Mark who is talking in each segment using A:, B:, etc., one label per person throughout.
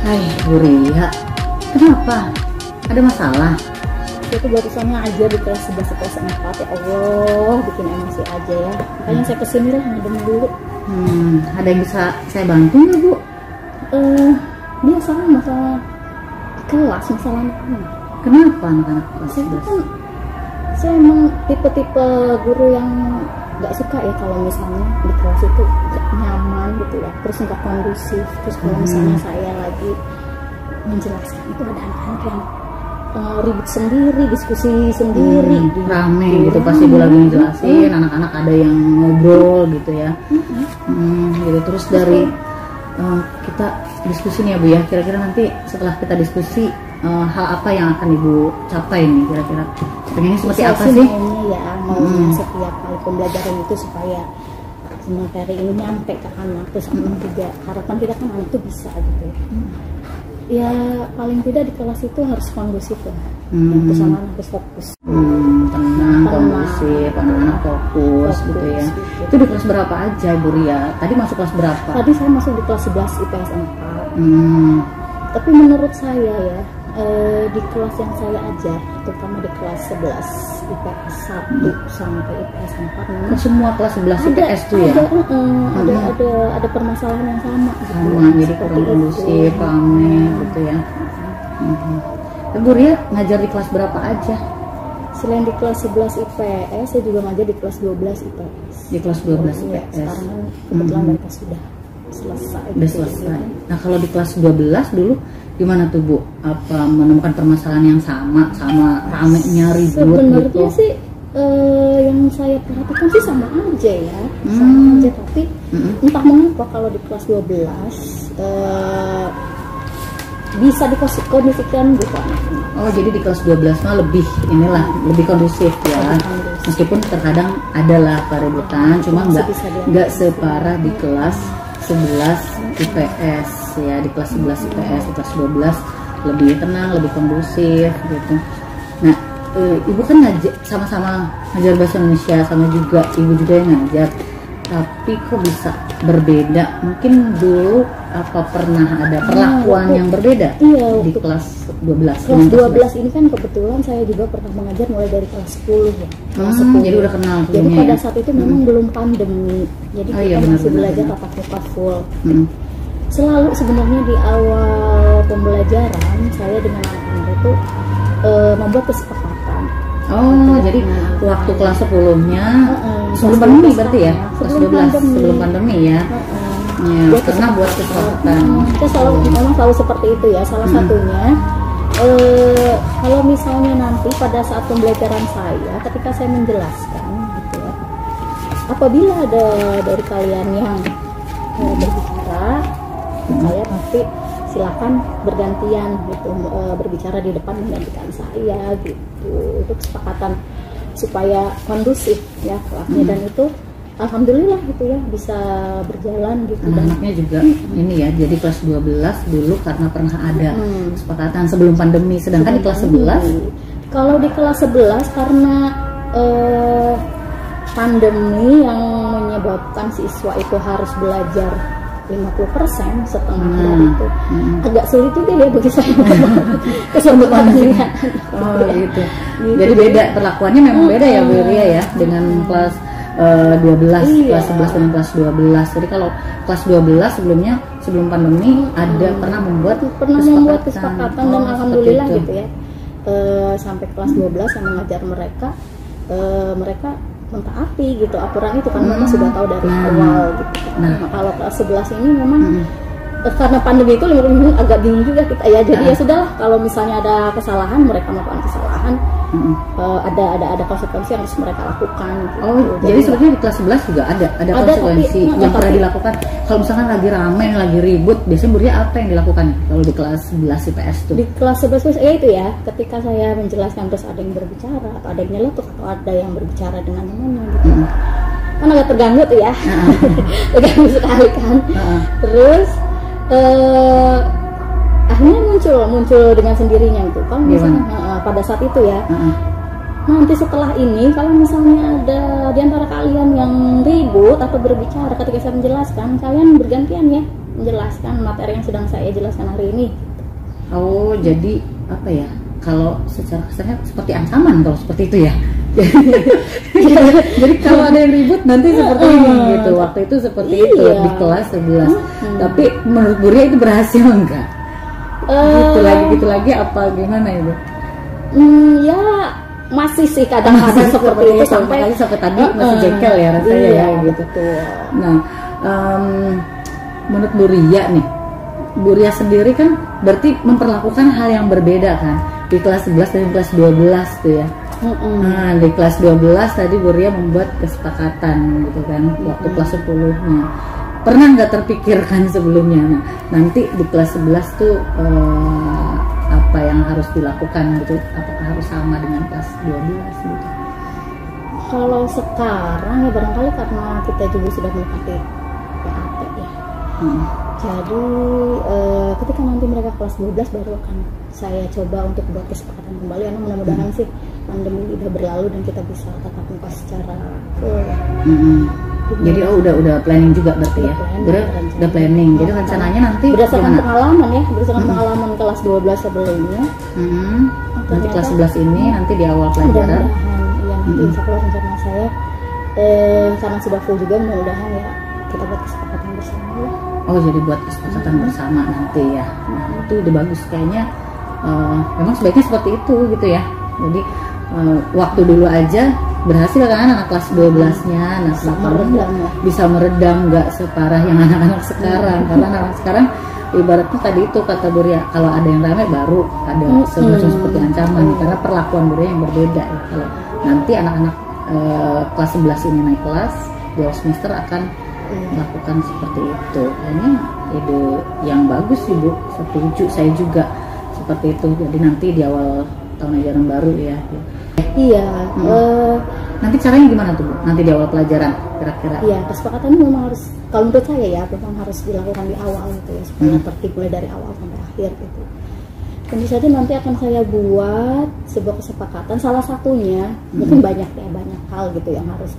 A: Hai, Bu Ria. Kenapa? Ada masalah?
B: Saya tuh barusannya aja di kelas 11 kelas 4, ya Allah, bikin emosi aja ya. Makanya saya kesini lah, ngedem dulu.
A: Ada yang bisa saya bantu nggak, Bu?
B: Biasa masalah kelas, masalah anak-anak.
A: Kenapa anak-anak kelas
B: Saya
A: 11?
B: kan, saya emang tipe-tipe guru yang nggak suka ya kalau misalnya di kelas itu nggak nyaman gitu ya, terus nggak kondusif. Terus kalau misalnya saya lagi menjelaskan itu ada anak-anak yang ribut sendiri, diskusi sendiri,
A: Rame gitu pasti Bu lagi ngejelasin, anak-anak ada yang ngobrol gitu ya. Gitu terus dari kita diskusi nih ya Bu ya, kira-kira nanti setelah kita diskusi hal apa yang akan Ibu capai nih kira-kira? Pengennya seperti apa sih?
B: Maunya ya, maunya setiap kali pembelajaran itu supaya materi ini nyampe ke anak, terus anak juga, harapan kita kan anak itu bisa gitu ya. Paling tidak di kelas itu harus kondusif lah, terus anak harus fokus.
A: Tenang, kondusif, anak-anak fokus gitu ya. Itu di kelas berapa aja Bu Ria? Tadi masuk kelas berapa?
B: Tadi saya masuk di kelas 11 IPS 4. Tapi menurut saya ya, di kelas yang saya ajar, terutama di kelas 11 IPS 1 sampai IPS 4 memang
A: Semua kelas 11 IPS tuh ya?
B: ada permasalahan yang sama gitu.
A: Sama, jadi kurang kondusif, rame gitu ya. Bu Ria ngajar di kelas berapa aja?
B: Selain di kelas 11 IPS, saya juga ngajar di kelas 12 IPS.
A: Di kelas 12
B: Ya,
A: IPS.
B: sekarang kebetulan mereka sudah selesai.
A: Udah selesai. Nah kalau di kelas 12 dulu gimana tuh Bu? Apa menemukan permasalahan yang sama ramenya ribut
B: Sebenarnya
A: gitu?
B: sih yang saya perhatikan sih sama aja ya, sama aja, tapi entah mengapa kalau di kelas 12 bisa dikondisikan gitu anak-anak.
A: Oh jadi di kelas 12 mah lebih kondusif ya. Meskipun terkadang adalah keributan, cuma nggak separah di kelas 11 IPS ya. Di kelas 11 IPS, di kelas 12 lebih tenang, lebih kondusif gitu. Nah, Ibu kan sama-sama ngajar bahasa Indonesia, sama juga Ibu juga yang ngajar. Tapi kok bisa berbeda? Mungkin dulu apa pernah ada perlakuan yang berbeda di kelas 12?
B: Kelas 12 ini kan kebetulan saya juga pernah mengajar mulai dari kelas 10 ya. Kelas 10.
A: Jadi udah kenal.
B: Jadi pada saat itu memang belum pandemi. Jadi kita masih belajar tatap muka full. Selalu sebenarnya di awal pembelajaran saya dengan anak-anak itu membuat kesepakatan.
A: Oh, jadi waktu kelas 10-nya sebelum pandemi berarti ya? Kelas 12 sebelum pandemi ya? Ya, karena buat kesepakatan.
B: Kita memang selalu seperti itu ya. Salah satunya, kalau misalnya nanti pada saat pembelajaran saya, ketika saya menjelaskan gitu ya, apabila ada dari kalian yang berbicara, saya pasti silakan bergantian gitu, berbicara di depan menggantikan saya gitu. Itu kesepakatan supaya kondusif ya kelasnya, dan itu alhamdulillah gitu ya bisa berjalan gitu.
A: Anaknya juga ini ya, jadi kelas 12 dulu karena pernah ada kesepakatan sebelum pandemi, sedangkan di kelas 11
B: kalau di kelas 11 karena pandemi yang menyebabkan siswa itu harus belajar 50% setengah dari itu agak sulit juga ya bagi saya untuk manusia.
A: Oh gitu. Jadi beda perlakuannya, memang beda ya Bu Ria ya dengan kelas 12, kelas 11 dan kelas 12. Jadi kalau kelas 12 sebelumnya sebelum pandemi pernah membuat
B: kesepakatan dan alhamdulillah gitu ya. Sampai kelas 12 saya mengajar mereka, mereka mentaati gitu aturan itu kan, mereka sudah tahu dari awal gitu. Nah kalau kelas 11 ini memang karena pandemi itu agak bingung juga kita ya, jadi ya sudahlah, kalau misalnya ada kesalahan, mereka melakukan kesalahan, ada konsekuensi yang harus mereka lakukan gitu.
A: Oh jadi sebenarnya di kelas 11 juga ada konsekuensi yang pernah dilakukan. Kalau misalkan lagi rame, lagi ribut, biasanya Bu Ria apa yang dilakukan kalau di kelas 11 IPS tuh? Di
B: kelas 11 ya itu ya, ketika saya menjelaskan terus ada yang berbicara atau ada yang nyeletuk atau ada yang berbicara dengan temannya gitu, kan agak terganggu tuh ya. Terganggu sekali kan. Terus akhirnya muncul dengan sendirinya itu. Kalau misalnya pada saat itu ya, nanti setelah ini kalau misalnya ada di antara kalian yang ribut atau berbicara ketika saya menjelaskan, kalian bergantian ya menjelaskan materi yang sedang saya jelaskan hari ini.
A: Oh, jadi apa ya? Kalau secara kesannya seperti ancaman kalau seperti itu ya. Jadi kalau ada yang ribut nanti seperti ini gitu. Waktu itu seperti itu di kelas 11. Tapi menurut Bu Ria itu berhasil enggak? Gitu lagi apa gimana itu?
B: Ya masih sih kadang-kadang seperti itu sampai
A: tadi masih jengkel ya rasanya ya gitu. Nah, menurut Bu Ria nih, Bu Ria sendiri kan berarti memperlakukan hal yang berbeda kan di kelas 11 dan kelas 12 tuh ya. Nah, di kelas 12 tadi Bu Ria membuat kesepakatan gitu kan waktu kelas 10-nya. Pernah nggak terpikirkan sebelumnya? Nah, nanti di kelas 11 tuh apa yang harus dilakukan gitu? Apakah harus sama dengan kelas 12 gitu?
B: Kalau sekarang ya barangkali karena kita juga sudah mendekati PAT ya. Jadi ketika nanti mereka kelas 12 baru akan saya coba untuk buat kesepakatan kembali. Karena mudah-mudahan sih pandemi udah berlalu dan kita bisa tatap muka secara full.
A: Jadi udah planning juga berarti ya? Udah planning. Jadi rencananya nanti
B: berdasarkan pengalaman ya, berdasarkan pengalaman kelas 12 sebelumnya.
A: Nanti kelas 11 ini nanti di awal pelajaran.
B: Iya, nanti insya Allah rencana saya karena sudah full juga, mudah-mudahan ya kita buat kesepakatan bersama ya.
A: Oh, jadi buat kesepakatan bersama nanti ya. Nah, itu udah bagus kayaknya. Memang sebaiknya seperti itu gitu ya. Jadi waktu dulu aja berhasil kan anak kelas 12-nya. Nah, bisa meredam nggak separah yang anak-anak sekarang. Karena anak sekarang ibaratnya tadi itu kata Bu Ria, kalau ada yang ramai baru ada seperti ancaman. Karena perlakuan Bu Ria yang berbeda ya. Kalau nanti anak-anak kelas 11 ini naik kelas, di awal semester akan melakukan seperti itu. Kayaknya ide yang bagus sih Bu, setuju saya juga seperti itu. Jadi nanti di awal tahun ajaran baru ya.
B: Iya.
A: Nanti caranya gimana tuh Bu? Nanti di awal pelajaran kira-kira?
B: Iya, kesepakatannya memang harus, kalau menurut saya ya, memang harus dilakukan di awal gitu ya, supaya tertib mulai dari awal sampai akhir gitu. Tentu saja nanti akan saya buat sebuah kesepakatan. Salah satunya mungkin banyak hal gitu yang harus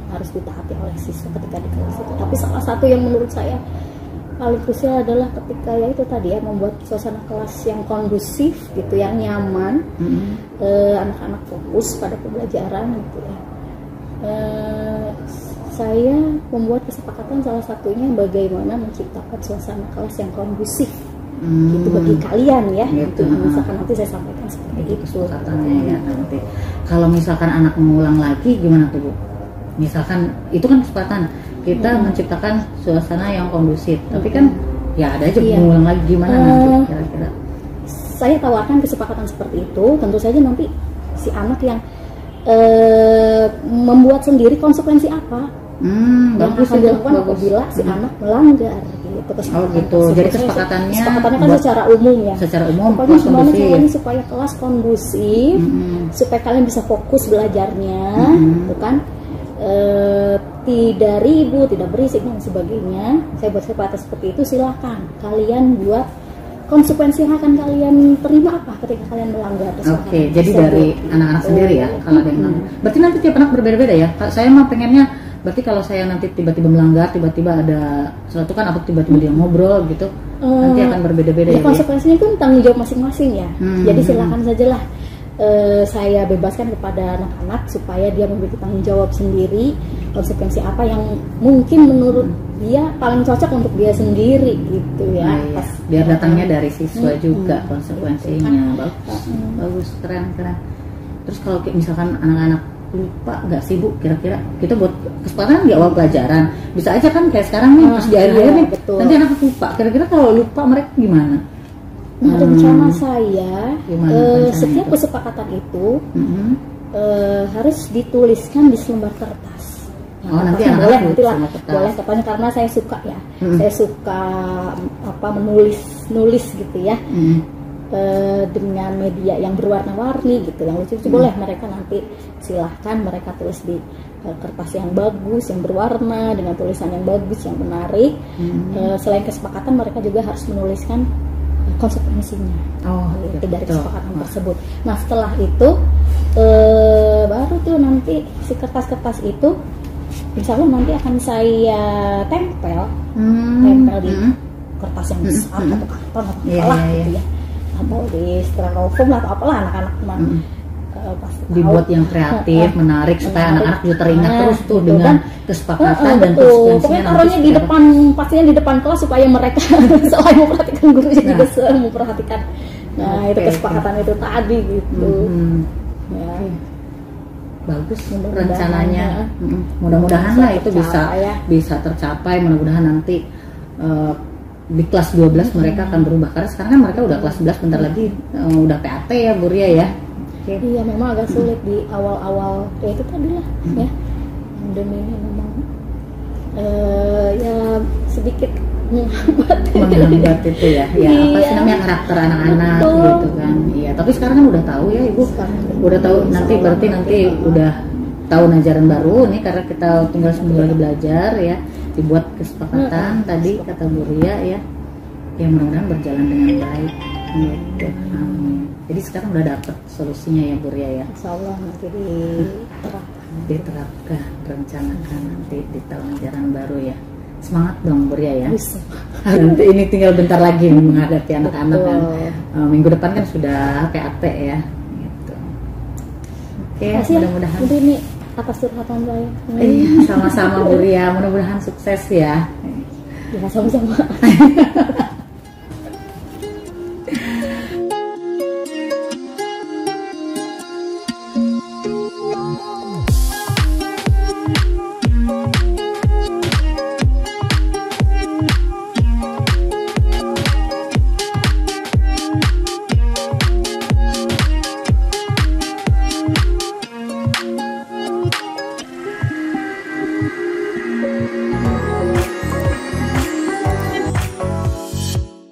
B: harus ditaati oleh siswa ketika di kelas itu. Tapi salah satu yang menurut saya paling krusial adalah ketika ya itu tadi ya, membuat suasana kelas yang kondusif gitu, yang nyaman, anak-anak fokus pada pembelajaran gitu ya. Saya membuat kesepakatan salah satunya bagaimana menciptakan suasana kelas yang kondusif gitu bagi kalian ya. Gitu. Misalkan nanti saya sampaikan seperti itu
A: kesepakatannya ya nanti. Kalau misalkan anak mengulang lagi gimana tuh Bu? Misalkan itu kan kesepakatan kita menciptakan suasana yang kondusif, tapi kan ya ada aja mengulang lagi, gimana nanti kira-kira?
B: Saya tawarkan kesepakatan seperti itu, tentu saja nanti si anak yang membuat sendiri konsekuensi apa yang akan dilakukan apabila si anak melanggar gitu.
A: Oh gitu, jadi kesepakatannya
B: kan secara umum ya.
A: Secara umum
B: pokoknya semuanya caranya supaya kelas kondusif, supaya kalian bisa fokus belajarnya, bukan tidak ribut, tidak berisik dan sebagainya. Saya buat kesepakatan seperti itu, silahkan kalian buat konsekuensi yang akan kalian terima apa ketika kalian melanggar.
A: Oke, jadi dari anak-anak sendiri ya kalau ada yang melanggar. Berarti nanti tiap anak berbeda-beda ya. Saya mah pengennya berarti kalau saya nanti tiba-tiba melanggar, tiba-tiba ada sesuatu kan, atau tiba-tiba dia ngobrol gitu, nanti akan berbeda-beda ya.
B: Konsekuensinya kan tanggung jawab masing-masing ya. Jadi silakan sajalah saya bebaskan kepada anak-anak supaya dia memiliki tanggung jawab sendiri, konsekuensi apa yang mungkin menurut dia paling cocok untuk dia sendiri gitu ya.
A: Iya. Biar datangnya dari siswa juga konsekuensinya. Bagus, keren. Terus kalau misalkan anak-anak lupa nggak sih Bu, kira-kira kita buat kesepakatan di awal pelajaran, bisa aja kan kayak sekarang nih, terus di akhir-akhir nih nanti anak lupa, kira-kira kalau lupa mereka gimana?
B: Nah, rencana saya setiap kesepakatan itu harus dituliskan di selembar kertas.
A: Oh, nanti
B: boleh katanya, karena saya suka ya, saya suka menulis gitu ya, dengan media yang berwarna-warni gitu, yang lucu-lucu boleh mereka nanti silahkan mereka tulis di kertas yang bagus, yang berwarna dengan tulisan yang bagus, yang menarik. Selain kesepakatan mereka juga harus menuliskan konsekuensinya dari kesepakatan tersebut. Nah setelah itu baru tuh nanti si kertas-kertas itu insya Allah nanti akan saya tempel di kertas yang besar atau karton atau apalah gitu ya, atau di styrofoam lah atau apalah anak-anak mah pasti
A: dibuat yang kreatif, menarik supaya anak-anak juga teringat terus tuh
B: gitu
A: dengan
B: kan.
A: kesepakatan dan
B: Betul.
A: konsekuensinya.
B: Pokoknya taruhnya di depan, pastinya di depan kelas supaya mereka selain memperhatikan gurunya juga memperhatikan. Nah, itu kesepakatan itu tadi gitu. Ya.
A: Bagus rencananya. Mudah-mudahan lah itu bisa tercapai. Mudah-mudahan nanti di kelas 12 mereka akan berubah, karena sekarang kan mereka udah kelas 11, bentar lagi udah PAT ya Bu Ria ya.
B: Iya, memang agak sulit di awal-awal ya itu tadi lah ya, pandemi ini memang ya sedikit
A: menghambat itu ya, apa sih namanya, karakter anak-anak gitu kan. Iya, tapi sekarang kan udah tahu ya Ibu, udah tahu nanti berarti nanti udah tahun ajaran baru nih, karena kita tinggal seminggu lagi belajar ya, dibuat kesepakatan tadi kata Bu Ria ya, yang mudah-mudahan berjalan dengan baik gitu. Amin. Jadi sekarang udah dapet solusinya ya Bu Ria ya.
B: Insya Allah nanti
A: diterapkan, rencanakan nanti di tahun ajaran baru ya. Semangat dong Bu Ria ya. Nanti ini tinggal bentar lagi menghadapi anak-anak kan. Minggu depan kan sudah PAT ya. Gitu. Oke, mudah-mudahan.
B: Ini atas curhatan saya.
A: Sama-sama Bu Ria, mudah-mudahan sukses ya.
B: Ya sama-sama.